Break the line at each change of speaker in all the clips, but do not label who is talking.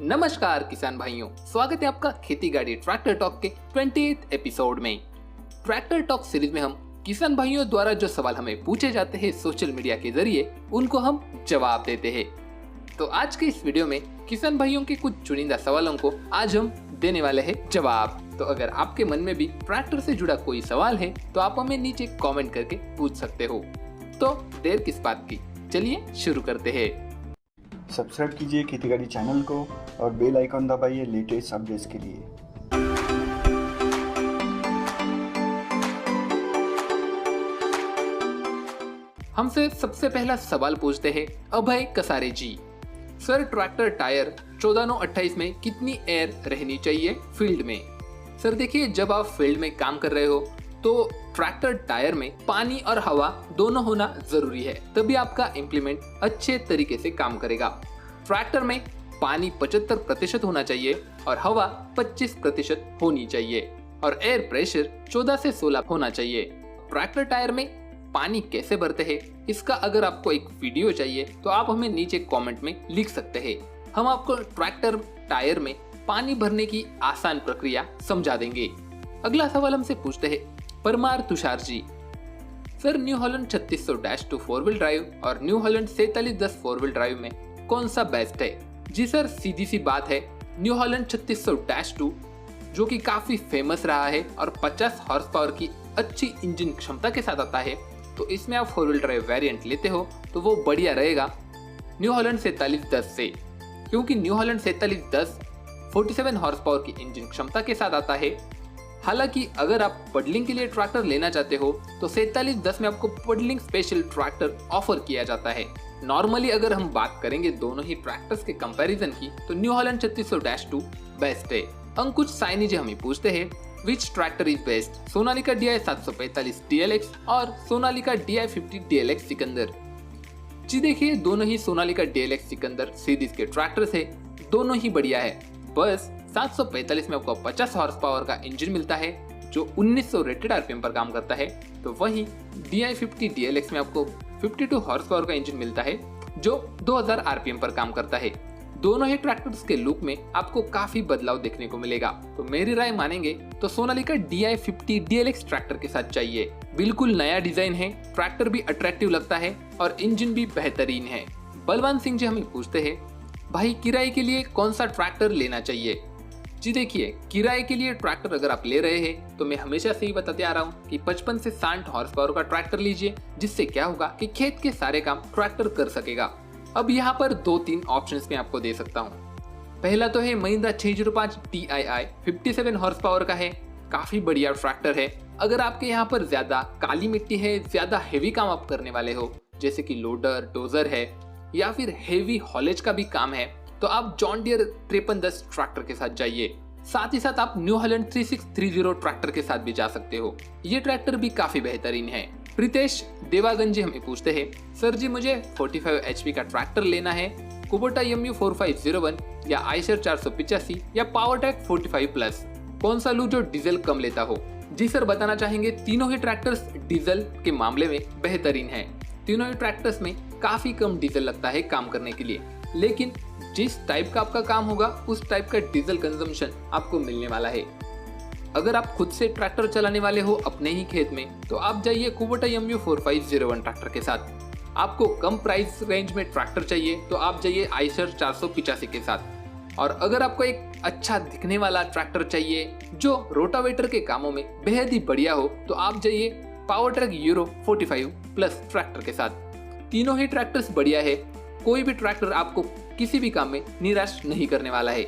नमस्कार किसान भाइयों, स्वागत है आपका खेती गाड़ी ट्रैक्टर टॉक के 28th एपिसोड में। ट्रैक्टर टॉक सीरीज में हम किसान भाइयों द्वारा जो सवाल हमें पूछे जाते हैं सोशल मीडिया के जरिए उनको हम जवाब देते हैं। तो आज के इस वीडियो में किसान भाइयों के कुछ चुनिंदा सवालों को आज हम देने वाले हैं जवाब। तो अगर आपके मन में भी ट्रैक्टर से जुड़ा कोई सवाल है तो आप हमें नीचे कमेंट करके पूछ सकते हो। तो देर किस बात की, चलिए शुरू करते हैं।
सब्सक्राइब कीजिए खेती गाड़ी चैनल को और बेल आइकॉन दबाइए लेटेस्ट अपडेट्स के लिए।
हमसे सबसे पहला सवाल पूछते हैं अभय कसारे जी। सर, ट्रैक्टर टायर 14/9/28 में कितनी एयर रहनी चाहिए फील्ड में? सर देखिए, जब आप फील्ड में काम कर रहे हो तो ट्रैक्टर टायर में पानी और हवा दोनों होना जरूरी है, तभी आपका इम्प्लीमेंट अच्छे तरीके से काम करेगा। ट्रैक्टर में पानी 75% होना चाहिए और हवा 25% होनी चाहिए और एयर प्रेशर 14 से 16 होना चाहिए। ट्रैक्टर टायर में पानी कैसे भरते हैं, इसका अगर आपको एक वीडियो चाहिए तो आप हमें नीचे कमेंट में लिख सकते हैं। हम आपको ट्रैक्टर टायर में पानी भरने की आसान प्रक्रिया समझा देंगे। अगला सवाल हमसे पूछते हैं Parmar Tushar ji. Sir, New Holland 3600-2 4 wheel drive और न्यू हॉलैंड 4710 4 व्हील ड्राइव में कौन सा बेस्ट है? जी सर, सीधी सी बात है, न्यू हॉलैंड 3600-2 जो कि काफी फेमस रहा है और 50 हॉर्स पावर की अच्छी इंजन क्षमता के साथ आता है, तो इसमें आप 4 व्हील ड्राइव वेरिएंट लेते हो तो वो बढ़िया रहेगा न्यू हॉलैंड 4710 से, क्योंकि न्यू हॉलैंड 4710 47 हॉर्स पावर की इंजन क्षमता के साथ आता है। हालांकि अगर आप पडलिंग के लिए ट्रैक्टर लेना चाहते हो तो 4710 में आपको पडलिंग स्पेशल ट्रैक्टर ऑफर किया जाता है। नॉर्मली अगर हम बात करेंगे दोनों ही ट्रैक्टर्स के कंपैरिजन की तो न्यू हॉलैंड 3600-2 बेस्ट है। अंकुश साइनी जी हमें पूछते हैं which tractor is best, Sonalika DI 745 DLX और सोनालिका DI 50 DLX सिकंदर? जी देखिए, दोनों ही सोनालिका DLX सिकंदर सीरीज के ट्रैक्टर्स है, दोनों ही बढ़िया है। बस 745 में आपको 50 हॉर्स पावर का इंजन मिलता है जो 1900 रेटेड आरपीएम पर काम करता है, तो वहीं DI 50 DLX में आपको 52 हॉर्स पावर का इंजन मिलता है जो 2000 आरपीएम पर काम करता है। दोनों ही ट्रैक्टर्स के लुक में आपको काफी बदलाव देखने को मिलेगा, तो मेरी राय मानेंगे तो सोनालिका DI 50 DLX ट्रैक्टर के साथ चाहिए। बिल्कुल नया डिजाइन है, ट्रैक्टर भी अट्रैक्टिव लगता है और इंजन भी बेहतरीन है। बलवान सिंह जी हमें पूछते हैं भाई, किराए के लिए कौन सा ट्रैक्टर लेना चाहिए? जी देखिए, किराए के लिए ट्रैक्टर अगर आप ले रहे हैं तो मैं हमेशा से ही बताते आ रहा हूँ कि 55 से 60 हॉर्स पावर का ट्रैक्टर लीजिए, जिससे क्या होगा कि खेत के सारे काम ट्रैक्टर कर सकेगा। अब यहाँ पर 2-3 ऑप्शंस मैं आपको दे सकता हूँ। पहला तो है महिंद्रा 605 TII 57 हॉर्स पावर का है, काफी बढ़िया ट्रैक्टर है। अगर आपके यहाँ पर ज्यादा काली मिट्टी है, ज्यादा हेवी काम आप करने वाले हो, जैसे कि लोडर, डोजर है या फिर हेवी हॉलेज का भी काम है, तो आप जॉन डियर 5310 ट्रैक्टर के साथ जाइए। साथ ही साथ आप न्यू हॉलैंड 3630 ट्रैक्टर के साथ भी जा सकते हो, ये ट्रैक्टर भी काफी बेहतरीन है। प्रीतेश देवागन जी हमें पूछते हैं सर जी, मुझे 45 HP का ट्रैक्टर लेना है, कुबोटा MU 4501 या आयशर 485 या पावरटेक 45+, कौन सा लूं जो डीजल कम लेता हो? जी सर, बताना चाहेंगे तीनों ही ट्रैक्टर्स डीजल के मामले में बेहतरीन है। तीनों ही ट्रैक्टर्स में काफी कम डीजल लगता है काम करने के लिए, लेकिन जिस टाइप का आपका काम होगा उस टाइप का डीजल कंजम्पशन आपको मिलने वाला है। अगर आप खुद से ट्रैक्टर चलाने वाले हो अपने ही खेत में तो आप जाइए कुबोटा MU 4501 ट्रैक्टर के साथ। आपको कम प्राइस रेंज में ट्रैक्टर चाहिए तो आप जाइए आयशर 485 के साथ। और अगर आपको एक अच्छा दिखने वाला ट्रैक्टर चाहिए जो रोटावेटर के कामों में बेहद ही बढ़िया हो तो आप जाइए पावरट्रैक यूरो 45+ ट्रैक्टर के साथ। तीनों ही ट्रैक्टर्स बढ़िया है, कोई भी ट्रैक्टर आपको किसी भी काम में निराश नहीं करने वाला है।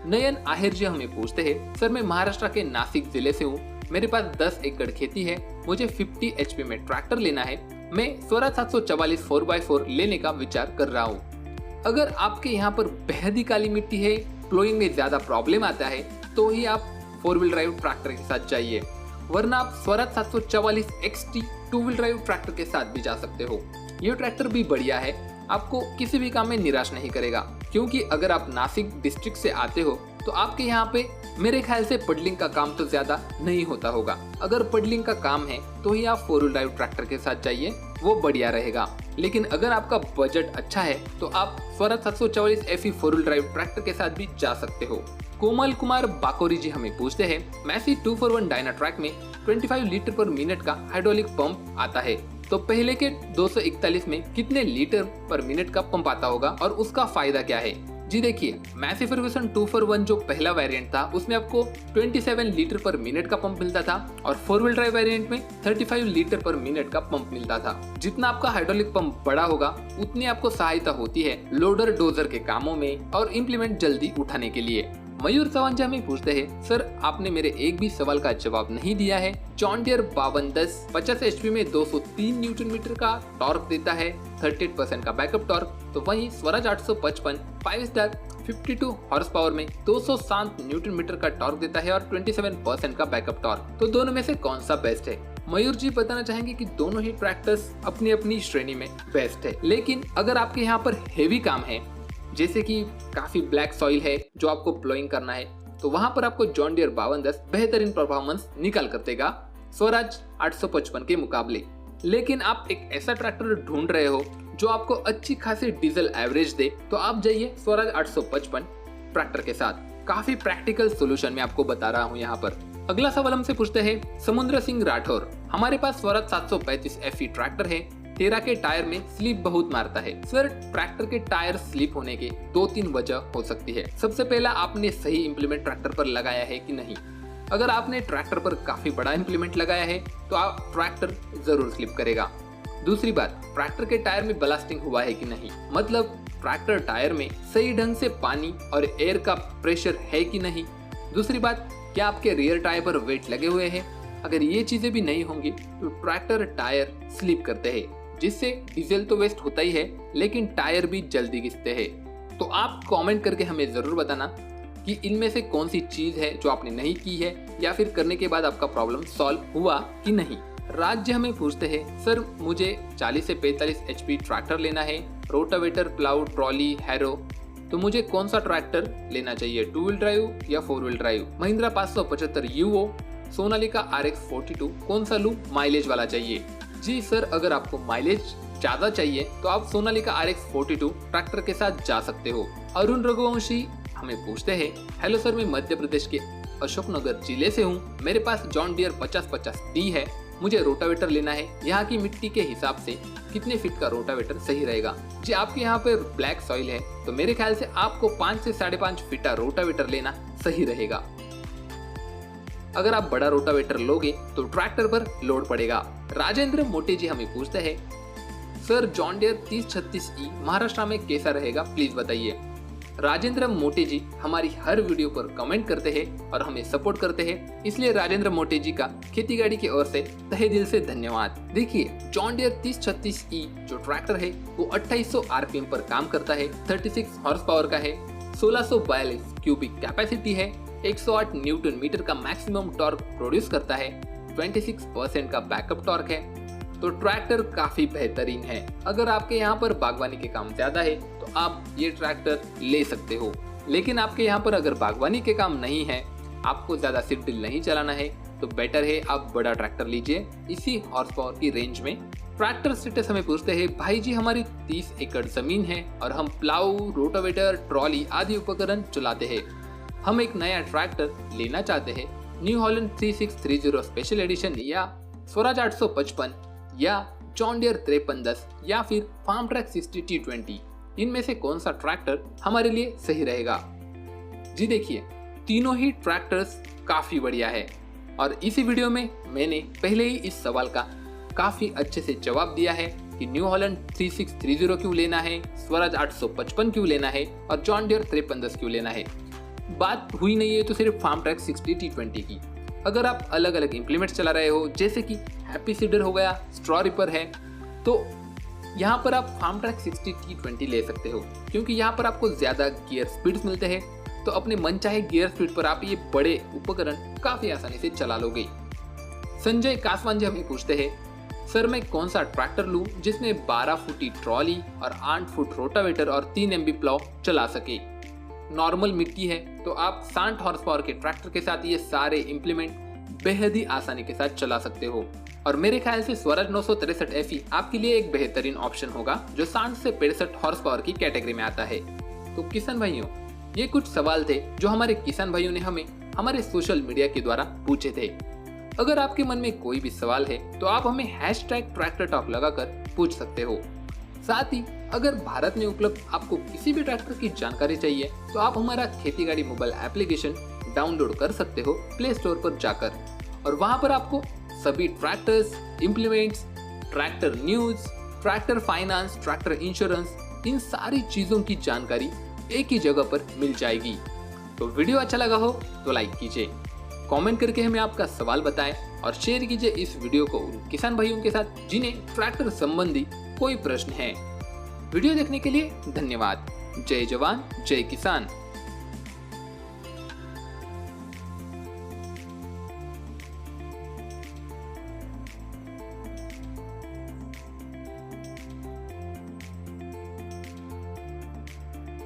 नयन आहिर जी हमें पूछते हैं सर, मैं महाराष्ट्र के नासिक जिले से हूँ, मेरे पास 10 एकड़ खेती है, मुझे 50 HP में ट्रैक्टर लेना है, मैं स्वराज 744 4x4 लेने का विचार कर रहा हूँ। अगर आपके यहाँ पर बेहद ही काली मिट्टी है, प्लोइंग में ज्यादा प्रॉब्लम आता है, तो ही आप 4 व्हील ड्राइव ट्रैक्टर के साथ जाइए, वरना आप Swaraj 744 XT 2 wheel drive tractor के साथ भी जा सकते हो। ये ट्रैक्टर भी बढ़िया है, आपको किसी भी काम में निराश नहीं करेगा, क्योंकि अगर आप नासिक डिस्ट्रिक्ट से आते हो तो आपके यहाँ पे मेरे ख्याल से पडलिंग का काम तो ज्यादा नहीं होता होगा। अगर पडलिंग का काम है तो ही आप 4 व्हील ड्राइव ट्रैक्टर के साथ जाइए, वो बढ़िया रहेगा। लेकिन अगर आपका बजट अच्छा है तो आप Swaraj 744 FE 4 wheel drive tractor के साथ भी जा सकते हो। कोमल कुमार बाकोरी जी हमें पूछते हैं, मैसी 241 डायनाट्रैक में 25 लीटर पर मिनट का हाइड्रोलिक पंप आता है, तो पहले के 241 में कितने लीटर पर मिनट का पंप आता होगा और उसका फायदा क्या है? जी देखिए, मैसी फर्ग्यूसन 241 जो पहला वेरिएंट था उसमें आपको 27 लीटर पर मिनट का पंप मिलता था और 4 व्हील ड्राइव वेरिएंट में 35 लीटर पर मिनट का पंप मिलता था। जितना आपका हाइड्रोलिक पंप बड़ा होगा उतनी आपको सहायता होती है लोडर डोजर के कामों में और इम्प्लीमेंट जल्दी उठाने के लिए। मयूर चौहान हमें पूछते हैं, सर आपने मेरे एक भी सवाल का जवाब नहीं दिया है। जॉन डियर 5210 50 HP में 203 न्यूटन मीटर का टॉर्क देता है, 38% का बैकअप टॉर्क, तो वहीं स्वराज 855 5 स्टार 52 हॉर्स पावर में 207 न्यूटन मीटर का टॉर्क देता है और 27% का बैकअप टॉर्क, तो दोनों में से कौन सा बेस्ट है? मयूर जी बताना चाहेंगे कि दोनों ही ट्रैक्टर्स अपनी अपनी श्रेणी में बेस्ट है, लेकिन अगर आपके यहाँ पर हेवी काम है, जैसे कि काफी ब्लैक सॉइल है जो आपको प्लोइंग करना है, तो वहां पर आपको जॉन डियर 5210 बेहतरीन परफॉर्मेंस निकाल कर देगा स्वराज 855 के मुकाबले। लेकिन आप एक ऐसा ट्रैक्टर ढूंढ रहे हो जो आपको अच्छी खासी डीजल एवरेज दे, तो आप जाइए स्वराज 855 ट्रैक्टर के साथ। काफी प्रैक्टिकल सोल्यूशन मैं आपको बता रहा हूँ यहाँ पर। अगला सवाल हमसे पूछते हैं समुद्र सिंह राठौर, हमारे पास स्वराज 735 FE ट्रैक्टर है, 13 के टायर में स्लिप बहुत मारता है। सर ट्रैक्टर के टायर स्लिप होने के 2-3 वजह हो सकती है। सबसे पहला, आपने सही इम्प्लीमेंट ट्रैक्टर पर लगाया है कि नहीं। अगर आपने ट्रैक्टर पर काफी बड़ा इम्प्लीमेंट लगाया है तो आप ट्रैक्टर जरूर स्लिप करेगा। दूसरी बात, ट्रैक्टर के टायर में ब्लास्टिंग हुआ है कि नहीं, मतलब ट्रैक्टर टायर में सही ढंग से पानी और एयर का प्रेशर है कि नहीं। दूसरी बात, क्या आपके रियर टायर पर वेट लगे हुए हैं। अगर ये चीजें भी नहीं होंगी तो ट्रैक्टर टायर स्लिप करते हैं, जिससे डीजल तो वेस्ट होता ही है लेकिन टायर भी जल्दी घिसते हैं। तो आप कमेंट करके हमें जरूर बताना कि इनमें से कौन सी चीज है जो आपने नहीं की है या फिर करने के बाद आपका प्रॉब्लम सॉल्व हुआ कि नहीं। राज्य हमें पूछते हैं, सर मुझे 40 से 45 HP ट्रैक्टर लेना है, रोटावेटर, प्लाउ, ट्रॉली, हैरो, तो मुझे कौन सा ट्रैक्टर लेना चाहिए, 2 व्हील ड्राइव या 4 wheel drive? Mahindra 575 UO, Sonalika RX 42, कौन सा लूं, माइलेज वाला चाहिए? जी सर, अगर आपको माइलेज ज्यादा चाहिए तो आप सोनालिका RX 42 ट्रैक्टर के साथ जा सकते हो। अरुण रघुवंशी हमें पूछते हैं, हेलो सर, मैं मध्य प्रदेश के अशोकनगर जिले से हूँ, मेरे पास जॉन डियर 5050D है, मुझे रोटावेटर लेना है, यहाँ की मिट्टी के हिसाब से कितने फीट का रोटावेटर सही रहेगा? जी आपके यहाँ पे ब्लैक सॉइल है तो मेरे ख्याल से आपको 5 से 5.5 फीट का रोटावेटर लेना सही रहेगा। अगर आप बड़ा रोटावेटर लोगे तो ट्रैक्टर पर लोड पड़ेगा। राजेंद्र मोटे जी हमें पूछते हैं, sir John Deere 3036E Maharashtra में कैसा रहेगा, प्लीज बताइए। राजेंद्र मोटे जी हमारी हर वीडियो पर कमेंट करते हैं और हमें सपोर्ट करते हैं, इसलिए राजेंद्र मोटे जी का खेती गाड़ी की ओर से तहे दिल से धन्यवाद। देखिए, जॉन डियर 3036E जो ट्रैक्टर है वो 2800 RPM पर काम करता है, 36 हॉर्स पावर का है, 1642 क्यूबिक कैपेसिटी है, 108 न्यूटन मीटर का मैक्सिमम टॉर्क प्रोड्यूस करता है, 26% का बैकअप टॉर्क है, तो ट्रैक्टर काफी बेहतरीन है। अगर आपके यहाँ पर बागवानी के काम ज्यादा है तो आप ये ट्रैक्टर ले सकते हो, लेकिन आपके यहाँ पर अगर बागवानी के काम नहीं है, आपको ज्यादा सिर्फ डील नहीं चलाना है, तो बेटर है आप बड़ा ट्रैक्टर लीजिए इसी हॉर्स पावर की रेंज में। ट्रैक्टर स्टेटस हमें पूछते हैं, भाई जी हमारी 30 एकड़ जमीन है और हम प्लाऊ, रोटावेटर, ट्रॉली आदि उपकरण चलाते हैं। हम एक नया ट्रैक्टर लेना चाहते हैं, न्यू हॉलैंड 3630 स्पेशल एडिशन या स्वराज 855 या जॉन डियर 5310 या फिर फार्म ट्रैक 60T20, इनमें से कौन सा ट्रैक्टर हमारे लिए सही रहेगा? जी देखिए, तीनों ही ट्रैक्टर्स काफी बढ़िया है और इसी वीडियो में मैंने पहले ही इस सवाल का काफी अच्छे से जवाब दिया है कि न्यू हॉलैंड 3630 क्यों लेना है, स्वराज 855 क्यों लेना है और जॉन डियर 5310 क्यों लेना है। बात हुई नहीं है तो सिर्फ फार्म ट्रैक 60T20 की। अगर आप अलग अलग इंप्लीमेंट्स चला रहे हो, जैसे कि हैप्पी सीडर हो गया, स्ट्रॉ रिपर है, तो यहाँ पर आप फार्म ट्रैक 60T20 ले सकते हो, क्योंकि यहाँ पर आपको ज्यादा गियर स्पीड्स मिलते हैं, तो अपने मनचाहे गियर स्पीड पर आप ये बड़े उपकरण काफी आसानी से चला लोगे। संजय कासवान जी हमें पूछते हैं, सर मैं कौन सा ट्रैक्टर लूं जिसमें 12 फुटी ट्रॉली और 8 फुट रोटावेटर और 3 MB प्लाउ चला सके। नॉर्मल मिट्टी है तो आप 60 हॉर्स पावर के ट्रैक्टर के साथ ये सारे इंप्लीमेंट बेहद ही आसानी के साथ चला सकते हो। और मेरे ख्याल से स्वराज 963 FE आपके लिए एक बेहतरीन ऑप्शन होगा जो 60 से 65 हॉर्स पावर की कैटेगरी में आता है। तो किसान भाइयों, ये कुछ सवाल थे जो हमारे किसान भाइयों ने हमें हमारे सोशल मीडिया के द्वारा पूछे थे। अगर आपके मन में कोई भी सवाल है तो आप हमें #ट्रैक्टर टॉक लगाकर पूछ सकते हो। साथ ही अगर भारत में उपलब्ध आपको किसी भी ट्रैक्टर की जानकारी चाहिए तो आप हमारा खेती गाड़ी मोबाइल एप्लीकेशन डाउनलोड कर सकते हो प्ले स्टोर पर जाकर, और वहां पर आपको सभी tractors, implements, tractor news, tractor finance, tractor insurance, इन सारी चीजों की जानकारी एक ही जगह पर मिल जाएगी। तो वीडियो अच्छा लगा हो तो लाइक कीजिए, कमेंट करके हमें आपका सवाल बताएं और शेयर कीजिए इस वीडियो को उन किसान भाइयों के साथ जिन्हें ट्रैक्टर संबंधी कोई प्रश्न है। वीडियो देखने के लिए धन्यवाद। जय जवान जय किसान।